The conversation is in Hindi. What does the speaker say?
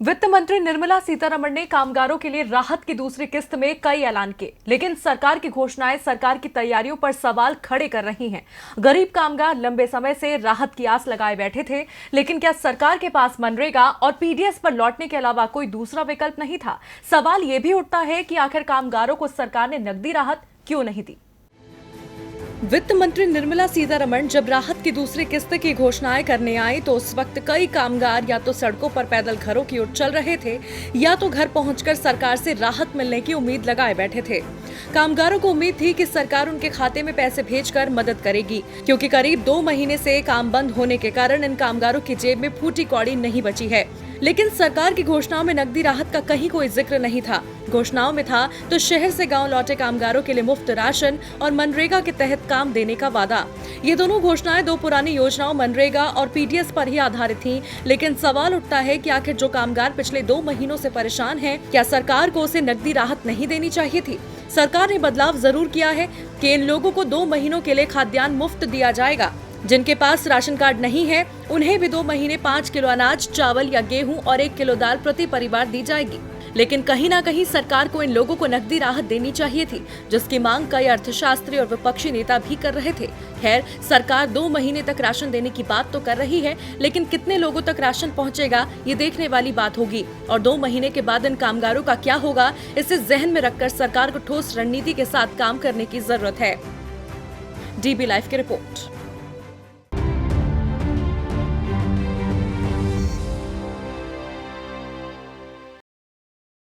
वित्त मंत्री निर्मला सीतारमण ने कामगारों के लिए राहत की दूसरी किस्त में कई ऐलान किए, लेकिन सरकार की घोषणाएं सरकार की तैयारियों पर सवाल खड़े कर रही हैं। गरीब कामगार लंबे समय से राहत की आस लगाए बैठे थे, लेकिन क्या सरकार के पास मनरेगा और पीडीएस पर लौटने के अलावा कोई दूसरा विकल्प नहीं था? सवाल ये भी उठता है कि आखिर कामगारों को सरकार ने नकदी राहत क्यों नहीं दी? वित्त मंत्री निर्मला सीतारमण जब राहत की दूसरी किस्त की घोषणाएं करने आई तो उस वक्त कई कामगार या तो सड़कों पर पैदल घरों की ओर चल रहे थे या तो घर पहुंचकर सरकार से राहत मिलने की उम्मीद लगाए बैठे थे। कामगारों को उम्मीद थी कि सरकार उनके खाते में पैसे भेजकर मदद करेगी, क्योंकि करीब 2 महीने से काम बंद होने के कारण इन कामगारों की जेब में फूटी कौड़ी नहीं बची है। लेकिन सरकार की घोषणाओं में नकदी राहत का कहीं कोई जिक्र नहीं था। घोषणाओं में था तो शहर से गांव लौटे कामगारों के लिए मुफ्त राशन और मनरेगा के तहत काम देने का वादा। ये दोनों घोषणाएं 2 पुरानी योजनाओं मनरेगा और पीडीएस पर ही आधारित थीं, लेकिन सवाल उठता है कि आखिर जो कामगार पिछले 2 महीनों से परेशान हैं, क्या सरकार को उसे नकदी राहत नहीं देनी चाहिए थी? सरकार ने बदलाव जरूर किया है कि इन लोगों को 2 महीनों के लिए खाद्यान्न मुफ्त दिया जाएगा। जिनके पास राशन कार्ड नहीं है उन्हें भी 2 महीने 5 किलो अनाज, चावल या गेहूं और 1 किलो दाल प्रति परिवार दी जाएगी। लेकिन कहीं ना कहीं सरकार को इन लोगों को नकदी राहत देनी चाहिए थी, जिसकी मांग कई अर्थशास्त्री और विपक्षी नेता भी कर रहे थे। खैर, सरकार 2 महीने तक राशन देने की बात तो कर रही है, लेकिन कितने लोगों तक राशन पहुंचेगा ये देखने वाली बात होगी। और 2 महीने के बाद इन कामगारों का क्या होगा, इसे जहन में रखकर सरकार को ठोस रणनीति के साथ काम करने की जरूरत है। डीबी लाइव की रिपोर्ट।